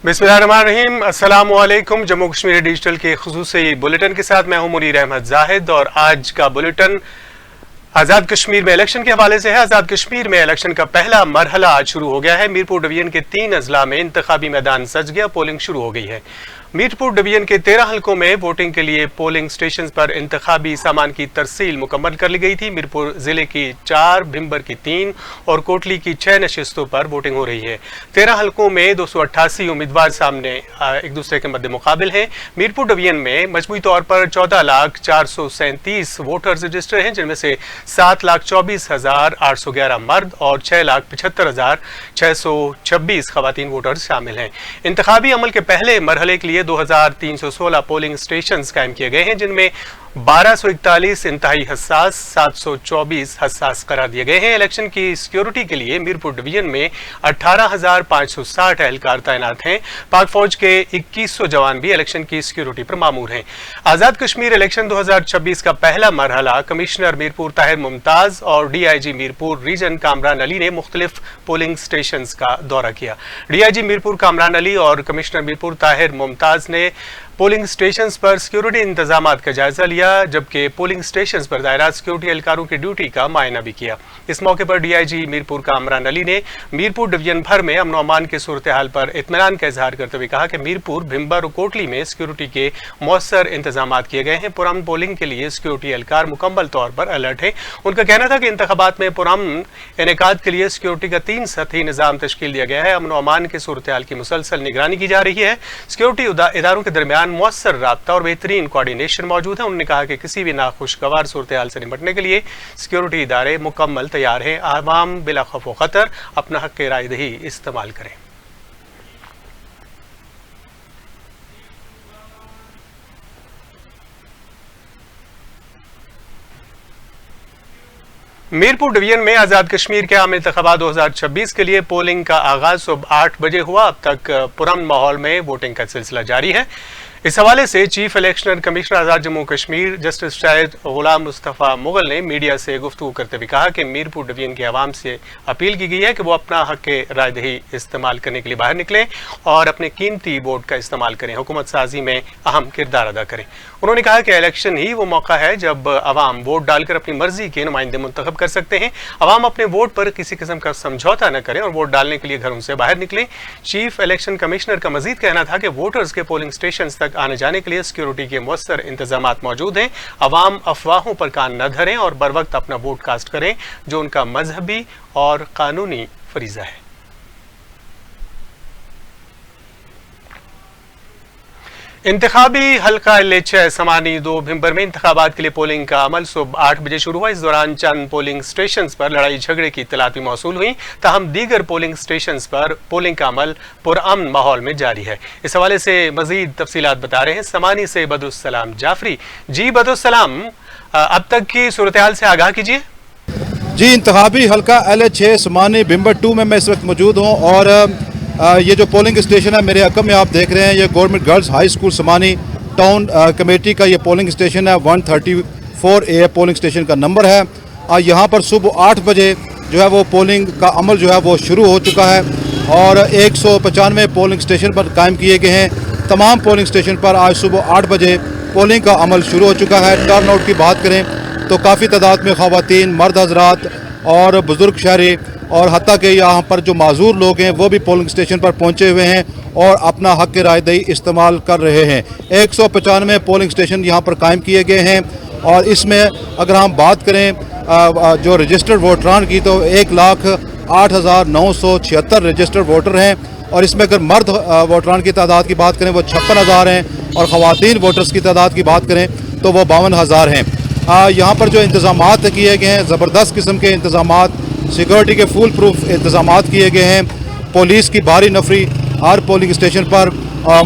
बिस्मिल्लाहिर्रहमानिर्रहीम। अस्सलामु अलैकुम। जम्मू कश्मीर डिजिटल के खुसूसी बुलेटिन के साथ मैं हूं मुनीर अहमद जाहिद और आज का बुलेटिन आज़ाद कश्मीर में इलेक्शन के हवाले से है। आज़ाद कश्मीर में इलेक्शन का पहला मरहला आज शुरू हो गया है। मीरपुर डिवीजन के 3 अजला में इंतखाबी मैदान सज गया, पोलिंग शुरू हो गई है। मीरपुर डिवीजन के 13 हलकों में वोटिंग के लिए पोलिंग स्टेशन पर इंतखाबी सामान की तरसील मुकम्मल कर ली गई थी। मीरपुर जिले की 4, भिम्बर की 3 और कोटली की 6 नशिस्तों पर वोटिंग हो रही है। 13 हलकों में 288 उम्मीदवार सामने एक दूसरे के मद्दे मुकाबिल हैं। मीरपुर डिवीजन में मजमूई तौर पर 14,437 वोटर्स रजिस्टर हैं, जिनमें से 7,24,811 मर्द और 6,75,626 खवातीन वोटर्स शामिल हैं। इंतखाबी अमल के पहले मरहले के लिए 2,316 पोलिंग स्टेशन कायम किए गए हैं, जिनमें 1241 इंतहाई हसास, 724 हसास करार दिए गए हैं। इलेक्शन की सिक्योरिटी के लिए मीरपुर डिवीजन में 18,560 एहलकार तैनात हैं। पाक फौज के 2100 जवान भी इलेक्शन की सिक्योरिटी पर मामूर हैं। आज़ाद कश्मीर इलेक्शन 2026 का पहला मरहला कमिश्नर मीरपुर ताहिर मुमताज और DIG मीरपुर रीजन कामरान अली ने मुख्तलिफ पोलिंग स्टेशन का दौरा किया। DIG मीरपुर कामरान अली और कमिश्नर मीरपुर ताहिर मुमताज ने पोलिंग स्टेशन पर सिक्योरिटी इंतजामात का जायजा लिया, जबकि पोलिंग स्टेशन पर दायरात सिक्योरिटी एहलकारों की ड्यूटी का मायना भी किया। इस मौके पर DIG मीरपुर कामरान अली ने मीरपुर डिवीजन भर में अमन अमान के सूरत हाल पर इत्मीनान का इजहार करते हुए कहा कि मीरपुर, भिम्बर और कोटली में सिक्योरिटी के मौसर इंतजामात किए गए हैं। पुरअमन पोलिंग के लिए सिक्योरिटी एहलकार मुकम्मल तौर पर अलर्ट है। उनका कहना था कि इंतखाबात में पुरअमन इनेकाद के लिए सिक्योरिटी का 3 सतही निज़ाम तश्कील दिया गया है। अमन अमान के सूरत हाल की मुसलसल निगरानी की जा रही है। सिक्योरिटी इदारों के दरमियान मौसर राब्ता और बेहतरीन कोऑर्डिनेशन मौजूद है। उन्होंने कहा कि किसी भी नाखुशगवार सूरत हाल से निपटने के लिए सिक्योरिटी इदारे मुकम्मल तैयार हैं। आवाम बिला खौफ व खतर अपना हक राय दही इस्तेमाल करें। मीरपुर डिवीजन में आज़ाद कश्मीर के आम इंतखाबात 2026 के लिए पोलिंग का आगाज सुबह 8 बजे हुआ। अब तक पुरअमन माहौल में वोटिंग का सिलसिला जारी है। इस हवाले से चीफ इलेक्शन कमिश्नर आज़ाद जम्मू कश्मीर जस्टिस शाहिद गुलाम मुस्तफ़ा मुगल ने मीडिया से गुफ्तगू करते हुए कहा कि मीरपुर डिवीजन के अवाम से अपील की गई है कि वो अपना हक राय दही इस्तेमाल करने के लिए बाहर निकलें और अपने कीमती वोट का इस्तेमाल करें, हुकूमत साजी में अहम किरदार अदा करें। उन्होंने कहा कि इलेक्शन ही वो मौका है जब अवाम वोट डालकर अपनी मर्जी के नुमाइंदे मुंतखब कर सकते हैं। अवाम अपने वोट पर किसी किस्म का समझौता न करें और वोट डालने के लिए घरों से बाहर निकलें। चीफ इलेक्शन कमिश्नर का मजीद कहना था कि वोटर्स के पोलिंग स्टेशन तक आने जाने के लिए सिक्योरिटी के मुअस्सर इंतजामात मौजूद हैं। अवाम अफवाहों पर कान न धरें और बर वक्त अपना वोट कास्ट करें, जो उनका मजहबी और कानूनी फरीजा है। इंतखाबी हल्का LH समानी 2 भिम्बर में इंतखाबात के लिए पोलिंग का अमल सुबह 8 बजे शुरू हुआ। इस दौरान चंद पोलिंग स्टेशन पर लड़ाई झगड़े की इत्तलात भी मौसूल हुई, ताहम दीगर पोलिंग स्टेशन पर पोलिंग का अमल पुरअमन माहौल में जारी है। इस हवाले से मजीद तफसीलात बता रहे हैं समानी से बदरुस्सलाम जाफरी। जी बदरुस्सलाम, अब तक की सूरत हाल से आगाह कीजिए। जी, इंतखाबी हल्का LH समानी भिम्बर 2 में मैं इस वक्त मौजूद हूँ और ये जो पोलिंग स्टेशन है मेरे हक़ में आप देख रहे हैं, ये government girls high school Samahni town committee का ये पोलिंग स्टेशन है। 134A पोलिंग स्टेशन का नंबर है। यहाँ पर सुबह 8 बजे जो है वो पोलिंग का अमल जो है वो शुरू हो चुका है और 195 पोलिंग स्टेशन पर कायम किए गए हैं। तमाम पोलिंग स्टेशन पर आज सुबह 8 बजे पोलिंग का अमल शुरू हो चुका है। टर्न आउट की बात करें तो काफ़ी तादाद में ख़वातीन, मर्द हज़रात और बुज़ुर्ग शहरी और हत्ता के यहाँ पर जो माजूर लोग हैं वो भी पोलिंग स्टेशन पर पहुँचे हुए हैं और अपना हक राय दही इस्तेमाल कर रहे हैं। 195 पोलिंग स्टेशन यहाँ पर कायम किए गए हैं और इसमें अगर हम बात करें जो रजिस्टर्ड वोटरान की तो 1,08,976 रजिस्टर्ड वोटर हैं और इसमें अगर मर्द वोटरान की तादाद की बात करें वो 56,000 हैं और ख़वातीन वोटर्स की तादाद की बात करें तो वो 52,000 हैं। यहाँ पर जो इंतज़ामात किए गए हैं, ज़बरदस्त किस्म के इंतज़ामात, सिक्योरिटी के फुल प्रूफ इंतज़ामात किए गए हैं। पुलिस की भारी नफरी हर पोलिंग स्टेशन पर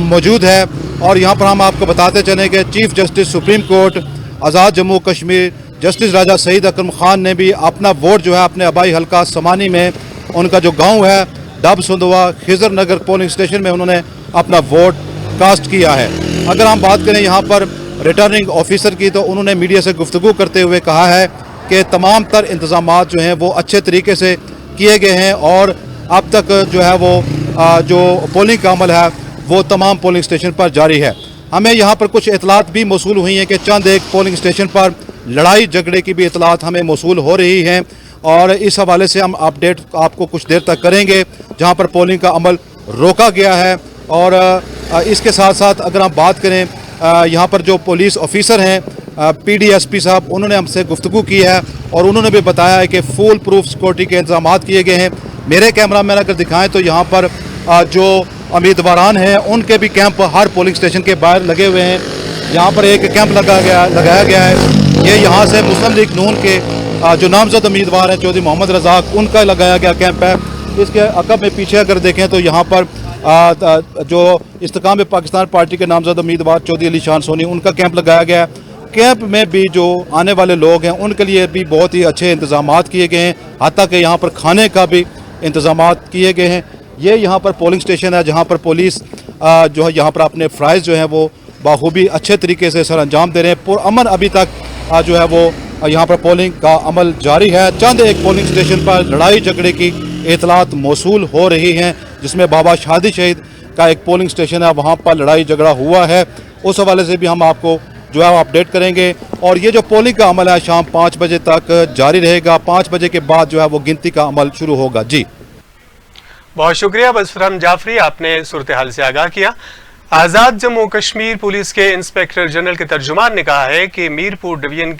मौजूद है और यहाँ पर हम आपको बताते चलें कि चीफ जस्टिस सुप्रीम कोर्ट आज़ाद जम्मू कश्मीर जस्टिस राजा सईद अकरम खान ने भी अपना वोट जो है अपने आबाई हल्का समानी में उनका जो गाँव है डब सुंदवा खिजर नगर पोलिंग स्टेशन में उन्होंने अपना वोट कास्ट किया है। अगर हम बात करें यहाँ पर रिटर्निंग ऑफिसर की तो उन्होंने मीडिया से गुफ्तगू करते हुए कहा है कि तमाम तर इंतज़ामात जो हैं वो अच्छे तरीके से किए गए हैं और अब तक जो है वो जो पोलिंग का अमल है वो तमाम पोलिंग स्टेशन पर जारी है। हमें यहाँ पर कुछ इतलात भी मौसूल हुई हैं कि चंद एक पोलिंग स्टेशन पर लड़ाई झगड़े की भी इतलात हमें मौसूल हो रही हैं, और इस हवाले से हम अपडेट आपको कुछ देर तक करेंगे, जहाँ पर पोलिंग का अमल रोका गया है। और इसके साथ साथ अगर हम बात करें, यहाँ पर जो पुलिस ऑफिसर हैं PDSP साहब, उन्होंने हमसे गुफ्तगू की है और उन्होंने भी बताया है कि फुल प्रूफ सिक्योरिटी के इंतजाम किए गए हैं। मेरे कैमरा मैन अगर दिखाएं तो यहाँ पर जो उम्मीदवारान हैं उनके भी कैंप हर पोलिंग स्टेशन के बाहर लगे हुए हैं। यहाँ पर एक कैंप लगाया गया है। ये यहाँ से मुस्लिम लीग नून के जो नामजद उम्मीदवार हैं चौधरी मोहम्मद रज़ाक, उनका लगाया गया कैंप है। इसके अकब में पीछे अगर देखें तो यहाँ पर जो इस्तेकाम पाकिस्तान पार्टी के नामजद उम्मीदवार चौधरी अली शान सोनी, उनका कैंप लगाया गया है। कैंप में भी जो आने वाले लोग हैं उनके लिए भी बहुत ही अच्छे इंतजाम किए गए हैं, हत्ता कि यहाँ पर खाने का भी इंतजाम किए गए हैं। ये यहाँ पर पोलिंग स्टेशन है जहाँ पर पुलिस जो है यहाँ पर अपने फ़राइज़ जो हैं वो बाखूबी अच्छे तरीके से सर अंजाम दे रहे हैं। पुरअमन अभी तक जो है वो यहाँ पर पोलिंग का अमल जारी है। चंद एक पोलिंग स्टेशन पर लड़ाई झगड़े की इतलात मौसूल हो रही हैं, जिसमें बाबा शादी शहीद का एक पोलिंग स्टेशन है, वहाँ पर लड़ाई झगड़ा हुआ है। उस हवाले से भी हम आपको जो है वो अपडेट करेंगे। और ये जो पोलिंग का अमल है शाम 5 बजे तक जारी रहेगा। 5 बजे के बाद जो है वो गिनती का अमल शुरू होगा। जी बहुत शुक्रिया बसरम जाफरी, आपने सूरत हाल से आगाह किया। आज़ाद जम्मू कश्मीर पुलिस के इंस्पेक्टर जनरल के तर्जुमान ने कहा है कि मीरपुर डिवीजन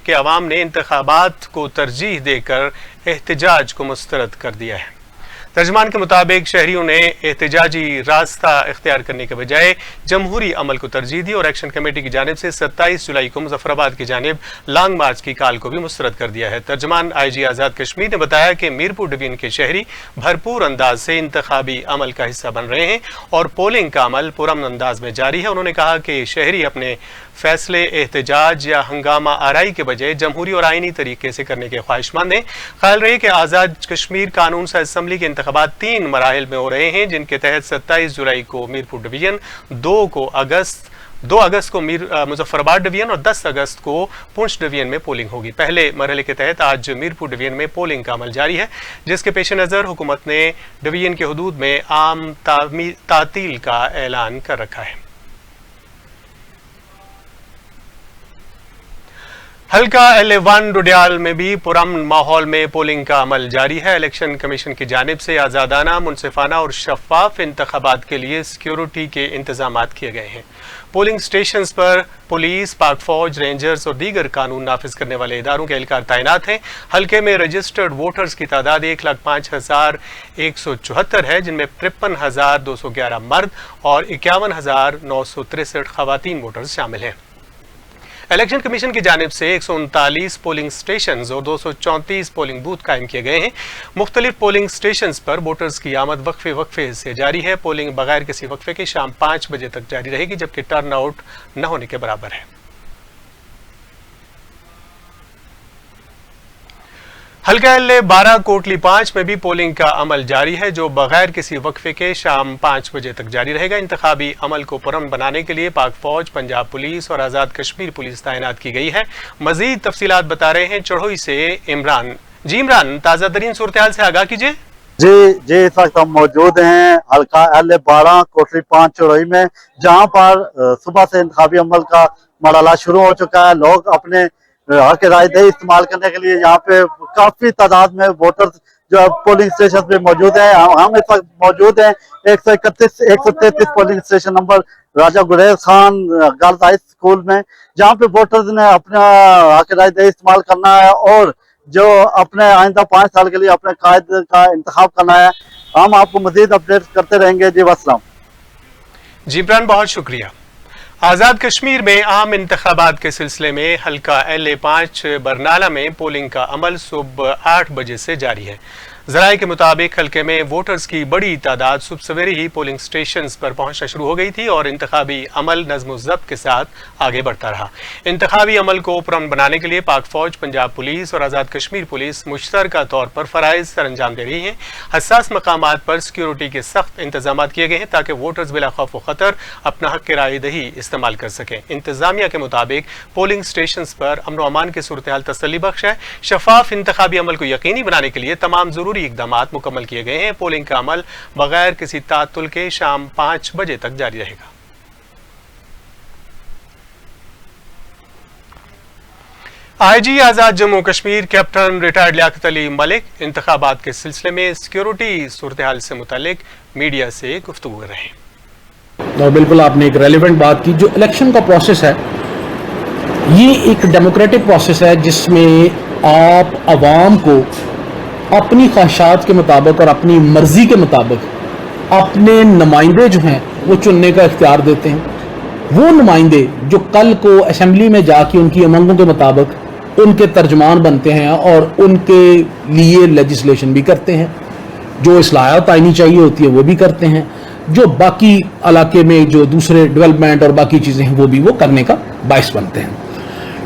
के अवाम ने इंतखाबात को तरजीह देकर एहतजाज को मुस्तरद कर दिया है। तर्जुमान के मुताबिक शहरियों ने एहतजाजी रास्ता इख्तियार करने के बजाय जमहूरी अमल को तरजीह दी और एक्शन कमेटी की जानिब से 27 जुलाई को मुजफ्फराबाद की जानिब लॉन्ग मार्च की कॉल को भी मुस्तरद कर दिया है। तर्जुमान IG आज़ाद कश्मीर ने बताया कि मीरपुर डिवीजन के शहरी भरपूर अंदाज से इंतखाबी अमल का हिस्सा बन रहे हैं और पोलिंग का अमल पुरअमन अंदाज में जारी है। उन्होंने कहा कि शहरी अपने फैसले एहतजाज या हंगामा आराई के बजाय जमहूरी और आईनी तरीके से करने के ख्वाहिशमंद हैं। ख्याल रहे कि आज़ाद कश्मीर कानून साज़ असम्बली के इंतखाबात 3 मराहिल में हो रहे हैं, जिनके तहत 27 जुलाई को मीरपुर डिवीजन, 2 अगस्त को मुजफ्फराबाद डिवीजन और 10 अगस्त को पुंछ डिवीजन में पोलिंग होगी। पहले मरहले के तहत आज मीरपुर डिवीजन में पोलिंग का अमल जारी है, जिसके पेश नज़र हुकूमत ने डिवीजन के हदूद में आम तातील का ऐलान कर रखा है। हल्का LA1 डुडियाल में भी पुरअमन माहौल में पोलिंग का अमल जारी है। इलेक्शन कमीशन की जानिब से आज़ादाना, मुनसिफाना और शफाफ इंतखाबात के लिए सिक्योरिटी के इंतजाम किए गए हैं। पोलिंग स्टेशंस पर पुलिस, पाक फौज, रेंजर्स और दीगर कानून नाफिज करने वाले इदारों के एहलकार तैनात हैं। हल्के में रजिस्टर्ड वोटर्स की तादाद 1,05,174 है, जिनमें 53,211 मर्द और 51,963 खवातीन वोटर्स शामिल हैं। इलेक्शन कमीशन की जानिब से 139 पोलिंग स्टेशंस और 234 पोलिंग बूथ कायम किए गए हैं। मुख्तलिफ पोलिंग स्टेशंस पर वोटर्स की आमद वक्फे से जारी है। पोलिंग बगैर किसी वक्फे के शाम 5 बजे तक जारी रहेगी, जबकि टर्न आउट न होने के बराबर है। हल्का LA12 कोटली 5 में भी पोलिंग का अमल जारी है, जो बगैर किसी वक्फे के शाम 5 बजे तक जारी रहेगा। इंतखाबी अमल को पुरअमन बनाने के लिए पाक फौज, पंजाब पुलिस और आज़ाद कश्मीर पुलिस तैनात की गई है। मजीद तफसीलात बता रहे हैं चढ़ोई से इमरान। जी इमरान, ताज़ा तरीन सूरत हाल से आगाह कीजिए। जी इस वक्त हम मौजूद हैं हल्का LA12 कोटली 5 चढ़ोई में, जहां पर सुबह से इंतखाबी अमल का मरहला शुरू हो चुका है। लोग अपने हक राय दही इस्तेमाल करने के लिए यहाँ पे काफी तादाद में वोटर्स जो पोलिंग स्टेशन पे मौजूद हैं। हम इस वक्त मौजूद हैं 133 पोलिंग स्टेशन नंबर राजा गुरेज खान गर्ल्स हाई स्कूल में, जहाँ पे वोटर्स ने अपना हक राय दही इस्तेमाल करना है और जो अपने आइंदा 5 साल के लिए अपने कायद का इंतखाब करना है। हम आपको मजीद अपडेट करते रहेंगे। जी वस्सलाम। जी इमरान, बहुत शुक्रिया। आज़ाद कश्मीर में आम इंतखाबात के सिलसिले में हल्का LA5 बरनाला में पोलिंग का अमल सुबह 8 बजे से जारी है। ज़राए के मुताबिक हल्के में वोटर्स की बड़ी तादाद सुबह सवेरे ही पोलिंग स्टेशंस पर पहुंचना शुरू हो गई थी और इंतखाबी अमल नज़्म ज़ब्त के साथ आगे बढ़ता रहा। इंतखाबी अमल को पुरअमन बनाने के लिए पाक फौज, पंजाब पुलिस और आज़ाद कश्मीर पुलिस मुश्तरका तौर पर फ़राइज़ सर अंजाम दे रही हैं। हसास मकामात पर सिक्योरिटी के सख्त इंतजाम किए गए हैं ताकि वोटर्स बिला खौफ व ख़तर अपना हक राय दही इस्तेमाल कर सकें। इंतजामिया के मुताबिक पोलिंग स्टेशंस पर अमन व अमान की सूरत हाल तसल्ली बख्श है। शफाफ इंतखाबी अमल को यकीनी बनाने के लिए तमाम ज़रूरी ضروری اقدامات مکمل کیے گئے ہیں. پولنگ کا عمل بغیر کسی تعطل کے شام 5 بجے تک جاری رہے گا. آئی جی آزاد جموں کشمیر کیپٹن ریٹائرڈ لیاقت علی ملک انتخابات کے سلسلے میں سیکیورٹی صورتحال سے متعلق میڈیا سے گفتگو کر رہے ہیں. اور بالکل آپ نے ایک ریلیونٹ بات کی. جو الیکشن کا پروسیس ہے یہ ایک ڈیموکریٹک پروسیس ہے جس میں آپ عوام کو اپنی خواہشات کے مطابق اور اپنی مرضی کے مطابق اپنے نمائندے جو ہیں وہ چننے کا اختیار دیتے ہیں. وہ نمائندے جو کل کو اسمبلی میں جا کے ان کی امنگوں کے مطابق ان کے ترجمان بنتے ہیں اور ان کے لیے لیجسلیشن بھی کرتے ہیں, جو اصلاحات آئینی چاہیے ہوتی ہے وہ بھی کرتے ہیں, جو باقی علاقے میں جو دوسرے ڈیولپمنٹ اور باقی چیزیں ہیں وہ بھی وہ کرنے کا باعث بنتے ہیں.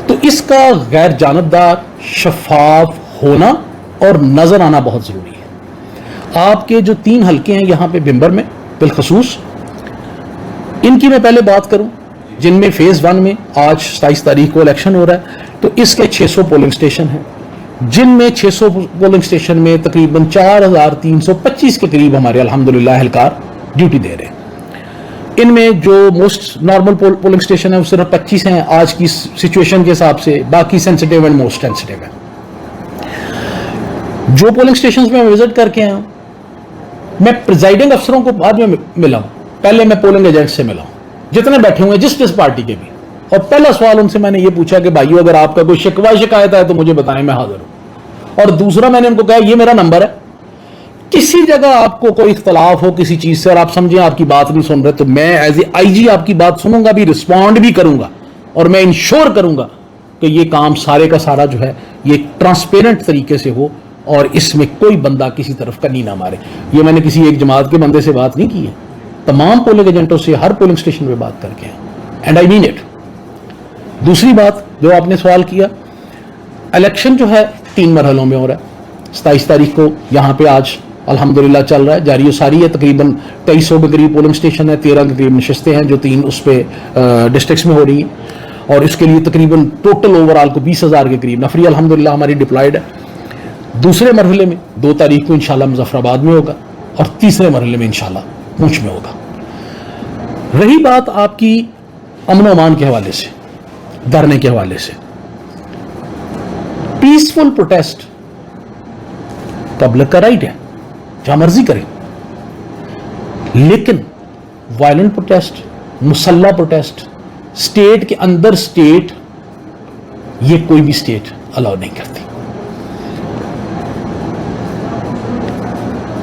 تو اس کا غیر جانبدار شفاف ہونا اور نظر آنا بہت ضروری ہے. آپ کے جو 3 حلقے ہیں یہاں پہ بھمبر میں بالخصوص, ان کی میں پہلے بات کروں جن میں فیز 1 میں آج 27 تاریخ کو الیکشن ہو رہا ہے, تو اس کے 600 پولنگ سٹیشن ہیں, جن میں 600 پولنگ سٹیشن میں تقریباً 4325 کے قریب ہمارے الحمدللہ اہلکار ڈیوٹی دے رہے ہیں. ان میں جو موسٹ نارمل پولنگ سٹیشن ہے وہ صرف 25 ہیں آج کی سچویشن کے حساب سے, باقی سینسٹیو اینڈ موسٹ سینسٹیو ہیں. جو پولنگ سٹیشنز میں وزٹ کر کے آیا ہوں, میں پریزائڈنگ افسروں کو بعد میں ملا ہوں, پہلے میں پولنگ ایجنٹ سے ملا ہوں جتنے بیٹھے ہوئے جس پارٹی کے بھی, اور پہلا سوال ان سے میں نے یہ پوچھا کہ بھائیو اگر آپ کا کوئی شکوہ شکایت ہے تو مجھے بتائیں, میں حاضر ہوں. اور دوسرا میں نے ان کو کہا یہ میرا نمبر ہے, کسی جگہ آپ کو کوئی اختلاف ہو کسی چیز سے اور آپ سمجھیں آپ کی بات نہیں سن رہے تو میں ایز اے آئی جی آپ کی بات سنوں گا بھی, رسپونڈ بھی کروں گا, اور میں انشور کروں گا کہ یہ کام سارے کا سارا جو ہے یہ ٹرانسپیرنٹ طریقے سے ہو اور اس میں کوئی بندہ کسی طرف کنی نہ مارے. یہ میں نے کسی ایک جماعت کے بندے سے بات نہیں کی ہے, تمام پولنگ ایجنٹوں سے ہر پولنگ سٹیشن پہ بات کر کے ہیں, اینڈ آئی مین اٹ. دوسری بات جو آپ نے سوال کیا, الیکشن جو ہے 3 مرحلوں میں ہو رہا ہے. 27 تاریخ کو یہاں پہ آج الحمدللہ چل رہا ہے, جاری و ساری ہے. تقریباً 2300 کے قریب پولنگ سٹیشن ہے, 13 کے قریب نشستیں ہیں جو 3 اس پہ ڈسٹرکٹس میں ہو رہی ہیں, اور اس کے لیے تقریباً ٹوٹل اوور آل کو 20,000 کے قریب نفری الحمدللہ ہماری ڈپلائڈ ہے. دوسرے مرحلے میں 2 تاریخ کو انشاءاللہ مظفر آباد میں ہوگا, اور تیسرے مرحلے میں انشاءاللہ پونچھ میں ہوگا. رہی بات آپ کی امن و امان کے حوالے سے, دھرنے کے حوالے سے, پیسفل پروٹیسٹ پبلک کا رائٹ ہے, جہاں مرضی کریں, لیکن وائلنٹ پروٹیسٹ, مسلح پروٹیسٹ اسٹیٹ کے اندر اسٹیٹ, یہ کوئی بھی اسٹیٹ الاؤ نہیں کرتی.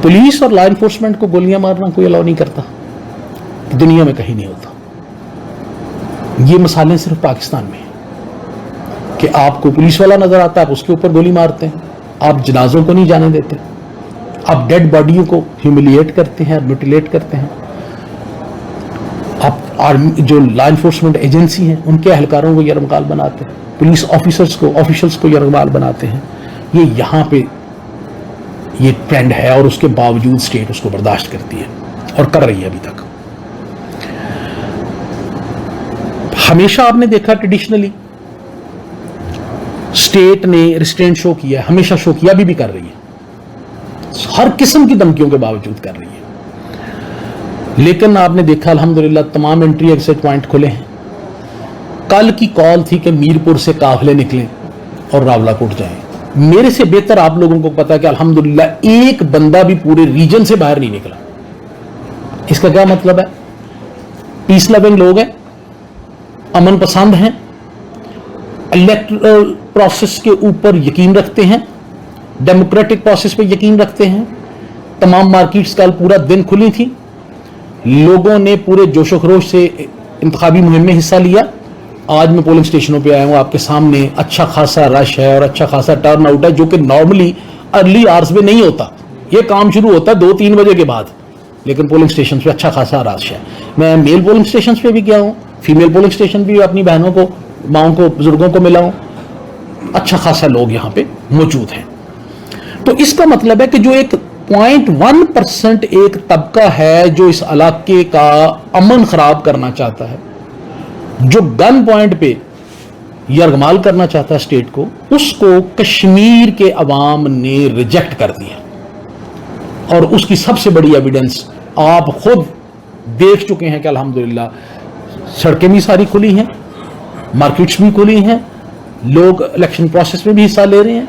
پولیس اور لا انفورسمنٹ کو گولیاں مارنا کوئی الاؤ نہیں کرتا, دنیا میں کہیں نہیں ہوتا. یہ مثالیں صرف پاکستان میں ہیں کہ آپ کو پولیس والا نظر آتا ہے آپ اس کے اوپر گولی مارتے ہیں, آپ جنازوں کو نہیں جانے دیتے, آپ ڈیڈ باڈیوں کو ہیوملیٹ کرتے ہیں, میوٹیلیٹ کرتے ہیں, آپ آرمی جو لا انفورسمنٹ ایجنسی ہیں ان کے اہلکاروں کو یرغمال بناتے ہیں, پولیس آفیسرز کو یرغمال بناتے ہیں. یہ یہاں پہ یہ ٹرینڈ ہے, اور اس کے باوجود اسٹیٹ اس کو برداشت کرتی ہے اور کر رہی ہے ابھی تک. ہمیشہ آپ نے دیکھا ٹریڈیشنلی اسٹیٹ نے ریسٹرینٹ شو کیا ہے, ہمیشہ شو کیا, ابھی بھی کر رہی ہے, ہر قسم کی دھمکیوں کے باوجود کر رہی ہے. لیکن آپ نے دیکھا الحمدللہ تمام انٹری ایگزٹ پوائنٹ کھلے ہیں. کل کی کال تھی کہ میرپور سے قافلے نکلیں اور راولا کوٹ جائیں. میرے سے بہتر آپ لوگوں کو پتا ہے کہ الحمدللہ ایک بندہ بھی پورے ریجن سے باہر نہیں نکلا. اس کا کیا مطلب ہے؟ پیس لونگ لوگ ہیں, امن پسند ہیں, الیکٹرل پروسیس کے اوپر یقین رکھتے ہیں, ڈیموکریٹک پروسیس پہ یقین رکھتے ہیں. تمام مارکیٹس کل پورا دن کھلی تھی, لوگوں نے پورے جوش و خروش سے انتخابی مہم میں حصہ لیا. آج میں پولنگ سٹیشنوں پہ آیا ہوں, آپ کے سامنے اچھا خاصا رش ہے اور اچھا خاصا ٹرن آؤٹ ہے, جو کہ نارملی ارلی آورز میں نہیں ہوتا. یہ کام شروع ہوتا ہے 2-3 بجے کے بعد, لیکن پولنگ سٹیشن پہ اچھا خاصا رش ہے. میں میل پولنگ سٹیشن پہ بھی گیا ہوں, فیمیل پولنگ سٹیشن بھی اپنی بہنوں کو, ماؤں کو, بزرگوں کو ملا ہوں. اچھا خاصا لوگ یہاں پہ موجود ہیں. تو اس کا مطلب ہے کہ جو ایک 0.1% ایک طبقہ ہے جو اس علاقے کا امن خراب کرنا چاہتا ہے, جو گن پوائنٹ پہ یرغمال کرنا چاہتا ہے اسٹیٹ کو, اس کو کشمیر کے عوام نے ریجیکٹ کر دیا. اور اس کی سب سے بڑی ایویڈنس آپ خود دیکھ چکے ہیں کہ الحمدللہ سڑکیں بھی ساری کھلی ہیں, مارکیٹس بھی کھلی ہیں, لوگ الیکشن پروسیس میں بھی حصہ لے رہے ہیں,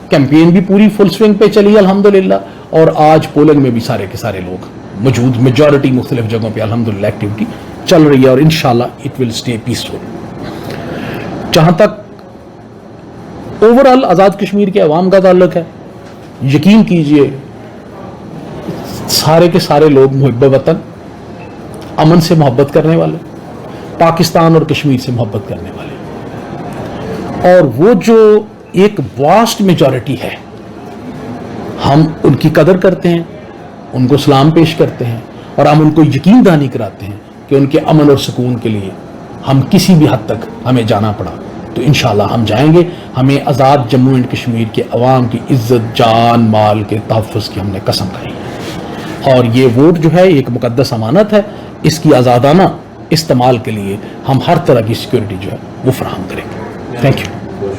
کیمپین بھی پوری فل سوئنگ پہ چلی ہے الحمدللہ, اور آج پولنگ میں بھی سارے کے سارے لوگ موجود, میجورٹی مختلف جگہوں پہ الحمدللہ ایکٹیویٹی چل رہی ہے, اور انشاءاللہ اٹ ول اسٹے پیسفل. جہاں تک اوور آل آزاد کشمیر کے عوام کا تعلق ہے, یقین کیجئے سارے کے سارے لوگ محب وطن, امن سے محبت کرنے والے, پاکستان اور کشمیر سے محبت کرنے والے, اور وہ جو ایک واسٹ میجورٹی ہے ہم ان کی قدر کرتے ہیں, ان کو سلام پیش کرتے ہیں, اور ہم ان کو یقین دہانی کراتے ہیں کہ ان کے امن اور سکون کے لیے ہم کسی بھی حد تک ہمیں جانا پڑا تو انشاءاللہ ہم جائیں گے. ہمیں آزاد جموں اینڈ کشمیر کے عوام کی عزت, جان, مال کے تحفظ کی ہم نے قسم کھائی ہے, اور یہ ووٹ جو ہے ایک مقدس امانت ہے, اس کی آزادانہ استعمال کے لیے ہم ہر طرح کی سیکورٹی جو ہے وہ فراہم کریں گے. Thank you.